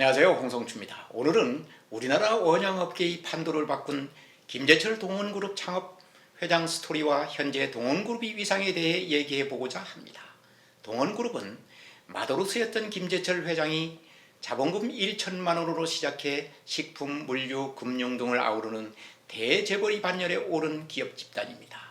안녕하세요, 홍성주입니다. 오늘은 우리나라 원양업계의 판도를 바꾼 김제철 동원그룹 창업 회장 스토리와 현재 동원그룹의 위상에 대해 얘기해보고자 합니다. 동원그룹은 마더로스였던 김제철 회장이 자본금 1천만 원으로 시작해 식품, 물류, 금융 등을 아우르는 대재벌의 반열에 오른 기업 집단입니다.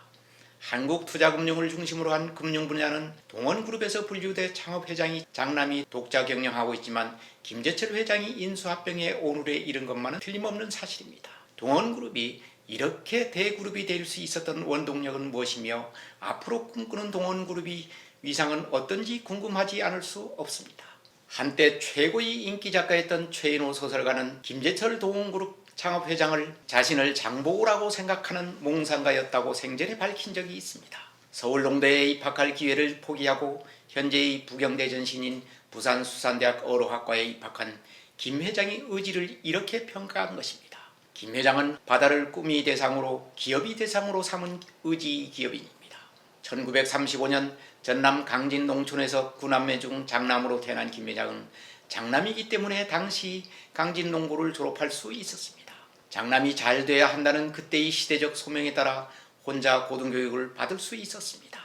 한국투자금융을 중심으로 한 금융 분야는 동원그룹에서 분류돼 창업회장이 장남이 독자 경영하고 있지만 김제철 회장이 인수합병에 오늘에 이른 것만은 틀림없는 사실입니다. 동원그룹이 이렇게 대그룹이 될 수 있었던 원동력은 무엇이며 앞으로 꿈꾸는 동원그룹의 위상은 어떤지 궁금하지 않을 수 없습니다. 한때 최고의 인기 작가였던 최인호 소설가는 김제철 동원그룹 창업회장을 자신을 장보고라고 생각하는 몽상가였다고 생전에 밝힌 적이 있습니다. 서울농대에 입학할 기회를 포기하고 현재의 부경대 전신인 부산수산대학 어로학과에 입학한 김 회장의 의지를 이렇게 평가한 것입니다. 김 회장은 바다를 꿈이 대상으로 기업이 대상으로 삼은 의지 기업인입니다. 1935년 전남 강진 농촌에서 9남매 중 장남으로 태어난 김 회장은 장남이기 때문에 당시 강진 농고를 졸업할 수 있었습니다. 장남이 잘 돼야 한다는 그때의 시대적 소명에 따라 혼자 고등교육을 받을 수 있었습니다.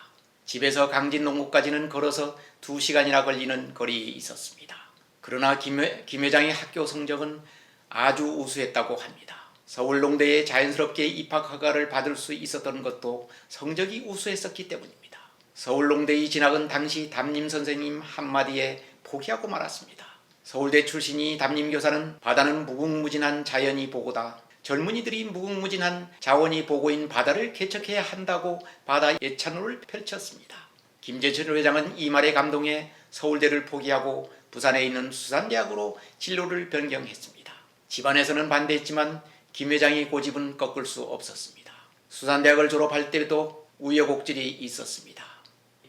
집에서 강진 농고까지는 걸어서 2시간이나 걸리는 거리에 있었습니다. 그러나 김 회장의 학교 성적은 아주 우수했다고 합니다. 서울농대에 자연스럽게 입학 허가를 받을 수 있었던 것도 성적이 우수했었기 때문입니다. 서울농대의 진학은 당시 담임 선생님 한마디에 포기하고 말았습니다. 서울대 출신이 담임교사는 바다는 무궁무진한 자연이 보고다. 젊은이들이 무궁무진한 자원이 보고인 바다를 개척해야 한다고 바다 예찬호를 펼쳤습니다. 김제철 회장은 이 말에 감동해 서울대를 포기하고 부산에 있는 수산대학으로 진로를 변경했습니다. 집안에서는 반대했지만 김 회장의 고집은 꺾을 수 없었습니다. 수산대학을 졸업할 때도 우여곡절이 있었습니다.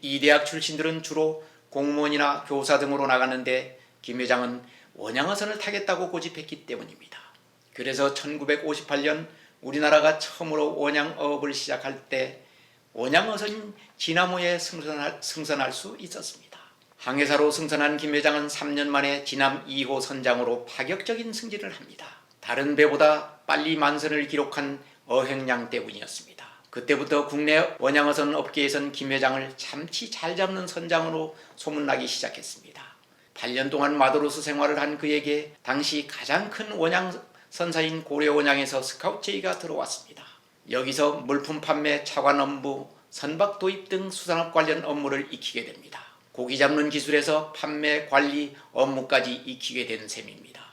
이 대학 출신들은 주로 공무원이나 교사 등으로 나갔는데 김 회장은 원양어선을 타겠다고 고집했기 때문입니다. 그래서 1958년 우리나라가 처음으로 원양어업을 시작할 때 원양어선 진화모에 승선할 수 있었습니다. 항해사로 승선한 김 회장은 3년 만에 진함 2호 선장으로 파격적인 승진을 합니다. 다른 배보다 빨리 만선을 기록한 어획량 때문이었습니다. 그때부터 국내 원양어선 업계에선 김 회장을 참치 잘 잡는 선장으로 소문나기 시작했습니다. 8년 동안 마더로스 생활을 한 그에게 당시 가장 큰 원양선사인 고려원양에서 스카우트 제의가 들어왔습니다. 여기서 물품 판매, 차관 업무, 선박 도입 등 수산업 관련 업무를 익히게 됩니다. 고기 잡는 기술에서 판매, 관리, 업무까지 익히게 된 셈입니다.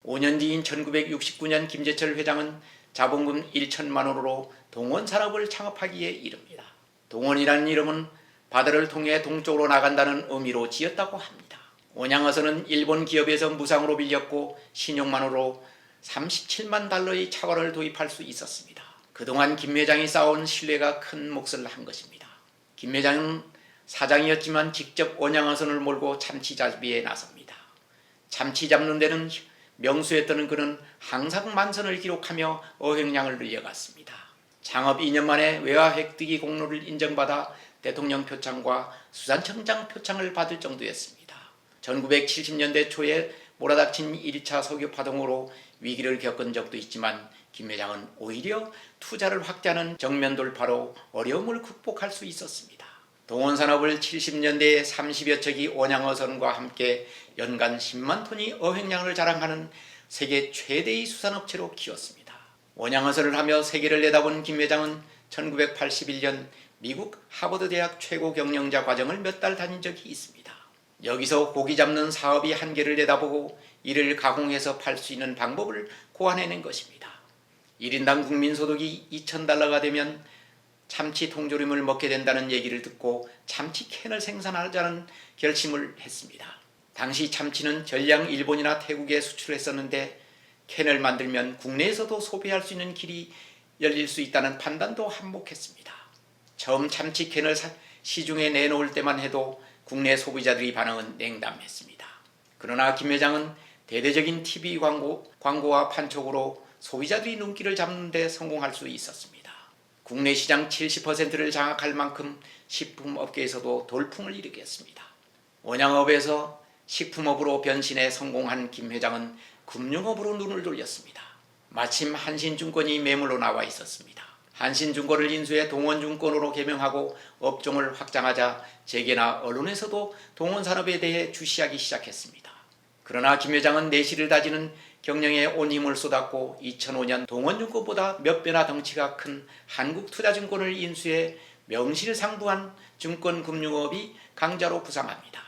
5년 뒤인 1969년 김제철 회장은 자본금 1천만 원으로 동원산업을 창업하기에 이릅니다. 동원이라는 이름은 바다를 통해 동쪽으로 나간다는 의미로 지었다고 합니다. 원양어선은 일본 기업에서 무상으로 빌렸고 신용만으로 37만 달러의 차관을 도입할 수 있었습니다. 그동안 김 회장이 쌓아온 신뢰가 큰 몫을 한 것입니다. 김 회장은 사장이었지만 직접 원양어선을 몰고 참치 잡이에 나섭니다. 참치 잡는 데는 명수였던 그는 항상 만선을 기록하며 어획량을 늘려갔습니다. 창업 2년 만에 외화 획득이 공로를 인정받아 대통령 표창과 수산청장 표창을 받을 정도였습니다. 1970년대 초에 몰아닥친 1차 석유 파동으로 위기를 겪은 적도 있지만 김 회장은 오히려 투자를 확대하는 정면 돌파로 어려움을 극복할 수 있었습니다. 동원산업을 70년대에 30여 척의 원양어선과 함께 연간 10만 톤의 어획량을 자랑하는 세계 최대의 수산업체로 키웠습니다. 원양어선을 하며 세계를 내다본 김 회장은 1981년 미국 하버드 대학 최고 경영자 과정을 몇 달 다닌 적이 있습니다. 여기서 고기 잡는 사업이 한계를 내다보고 이를 가공해서 팔 수 있는 방법을 고안해낸 것입니다. 1인당 국민소득이 2,000달러가 되면 참치 통조림을 먹게 된다는 얘기를 듣고 참치 캔을 생산하자는 결심을 했습니다. 당시 참치는 전량 일본이나 태국에 수출했었는데 캔을 만들면 국내에서도 소비할 수 있는 길이 열릴 수 있다는 판단도 한몫했습니다. 처음 참치 캔을 시중에 내놓을 때만 해도 국내 소비자들의 반응은 냉담했습니다. 그러나 김 회장은 대대적인 TV 광고와 판촉으로 소비자들의 눈길을 잡는 데 성공할 수 있었습니다. 국내 시장 70%를 장악할 만큼 식품업계에서도 돌풍을 일으켰습니다. 원양업에서 식품업으로 변신해 성공한 김 회장은 금융업으로 눈을 돌렸습니다. 마침 한신증권이 매물로 나와 있었습니다. 한신증권을 인수해 동원증권으로 개명하고 업종을 확장하자 재계나 언론에서도 동원산업에 대해 주시하기 시작했습니다. 그러나 김 회장은 내실을 다지는 경영에 온 힘을 쏟았고 2005년 동원증권보다 몇 배나 덩치가 큰 한국투자증권을 인수해 명실상부한 증권금융업이 강자로 부상합니다.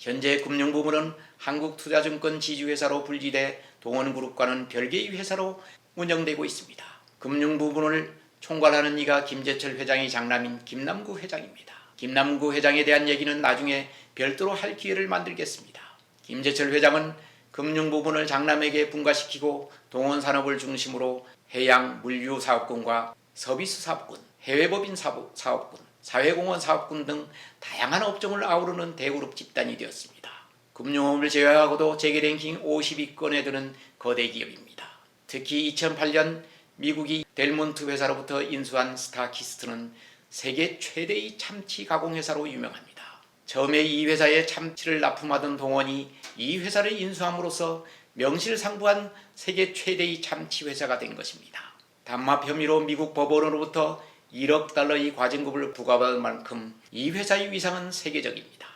현재 금융부문은 한국투자증권 지주회사로 분리돼 동원그룹과는 별개의 회사로 운영되고 있습니다. 금융부문을 총괄하는 이가 김재철 회장의 장남인 김남구 회장입니다. 김남구 회장에 대한 얘기는 나중에 별도로 할 기회를 만들겠습니다. 김재철 회장은 금융부문을 장남에게 분가시키고 동원산업을 중심으로 해양 물류사업군과 서비스사업군, 해외법인 사업군, 사회공헌 사업군 등 다양한 업종을 아우르는 대그룹 집단이 되었습니다. 금융업을 제외하고도 재계 랭킹 50위권에 드는 거대 기업입니다. 특히 2008년 미국이 델몬트 회사로부터 인수한 스타키스트는 세계 최대의 참치 가공 회사로 유명합니다. 처음에 이 회사에 참치를 납품하던 동원이 이 회사를 인수함으로써 명실상부한 세계 최대의 참치 회사가 된 것입니다. 담합 혐의로 미국 법원으로부터 1억 달러의 과징금을 부과받을 만큼 이 회사의 위상은 세계적입니다.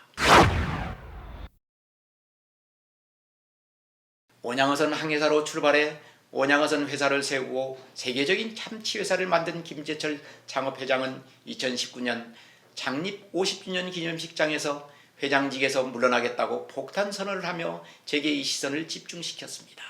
원양어선 항해사로 출발해 원양어선 회사를 세우고 세계적인 참치 회사를 만든 김재철 창업회장은 2019년 창립 50주년 기념식장에서 회장직에서 물러나겠다고 폭탄 선언을 하며 재계의 시선을 집중시켰습니다.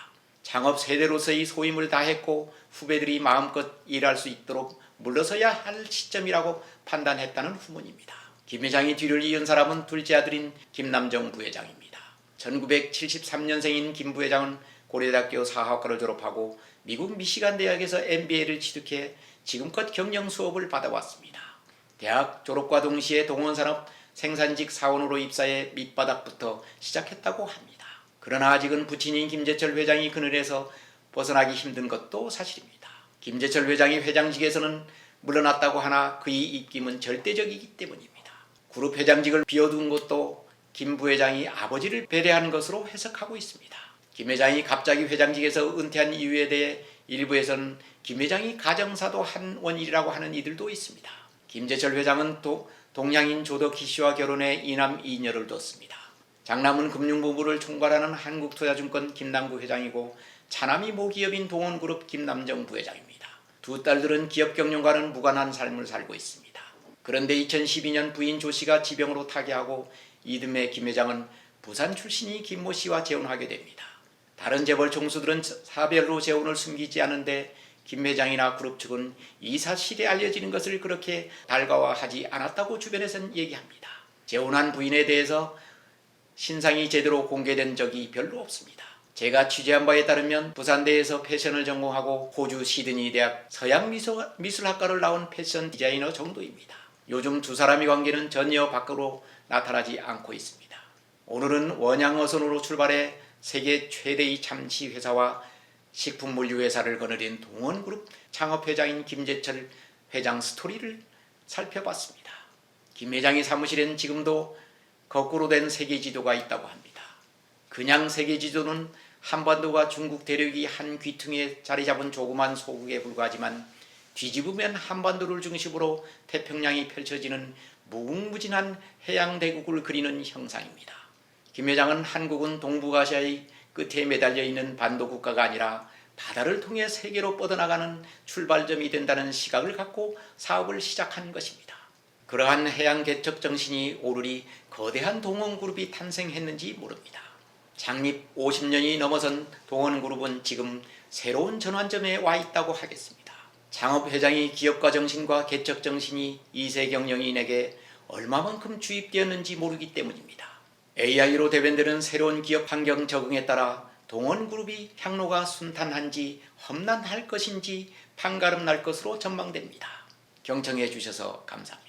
창업 세대로서의 소임을 다했고 후배들이 마음껏 일할 수 있도록 물러서야 할 시점이라고 판단했다는 후문입니다. 김 회장이 뒤를 이은 사람은 둘째 아들인 김남정 부회장입니다. 1973년생인 김 부회장은 고려대학교 사학과를 졸업하고 미국 미시간 대학에서 MBA를 취득해 지금껏 경영 수업을 받아왔습니다. 대학 졸업과 동시에 동원산업 생산직 사원으로 입사해 밑바닥부터 시작했다고 합니다. 그러나 아직은 부친인 김재철 회장이 그늘에서 벗어나기 힘든 것도 사실입니다. 김재철 회장이 회장직에서는 물러났다고 하나 그의 입김은 절대적이기 때문입니다. 그룹 회장직을 비워둔 것도 김 부회장이 아버지를 배려한 것으로 해석하고 있습니다. 김 회장이 갑자기 회장직에서 은퇴한 이유에 대해 일부에서는 김 회장이 가정사도 한 원인이라고 하는 이들도 있습니다. 김재철 회장은 또 동양인 조덕희 씨와 결혼해 이남 이녀를 뒀습니다. 장남은 금융부문을 총괄하는 한국투자증권 김남구 회장이고 차남이 모기업인 동원그룹 김남정 부회장입니다. 두 딸들은 기업 경영과는 무관한 삶을 살고 있습니다. 그런데 2012년 부인 조 씨가 지병으로 타계하고 이듬해 김 회장은 부산 출신이 김모 씨와 재혼하게 됩니다. 다른 재벌 총수들은 사별로 재혼을 숨기지 않은데 김 회장이나 그룹 측은 이 사실이 알려지는 것을 그렇게 달가워하지 않았다고 주변에서는 얘기합니다. 재혼한 부인에 대해서 신상이 제대로 공개된 적이 별로 없습니다. 제가 취재한 바에 따르면 부산대에서 패션을 전공하고 호주 시드니 대학 서양미술학과를 나온 패션 디자이너 정도입니다. 요즘 두 사람의 관계는 전혀 밖으로 나타나지 않고 있습니다. 오늘은 원양어선으로 출발해 세계 최대의 참치 회사와 식품물류 회사를 거느린 동원그룹 창업회장인 김재철 회장 스토리를 살펴봤습니다. 김 회장의 사무실엔 지금도 거꾸로 된 세계지도가 있다고 합니다. 그냥 세계지도는 한반도가 중국 대륙이 한 귀퉁이에 자리 잡은 조그만 소국에 불과하지만 뒤집으면 한반도를 중심으로 태평양이 펼쳐지는 무궁무진한 해양대국을 그리는 형상입니다. 김 회장은 한국은 동북아시아의 끝에 매달려 있는 반도 국가가 아니라 바다를 통해 세계로 뻗어나가는 출발점이 된다는 시각을 갖고 사업을 시작한 것입니다. 그러한 해양 개척 정신이 오르리 거대한 동원그룹이 탄생했는지 모릅니다. 창립 50년이 넘어선 동원그룹은 지금 새로운 전환점에 와 있다고 하겠습니다. 창업회장이 기업가 정신과 개척 정신이 2세 경영인에게 얼마만큼 주입되었는지 모르기 때문입니다. AI로 대변되는 새로운 기업 환경 적응에 따라 동원그룹이 향로가 순탄한지 험난할 것인지 판가름 날 것으로 전망됩니다. 경청해 주셔서 감사합니다.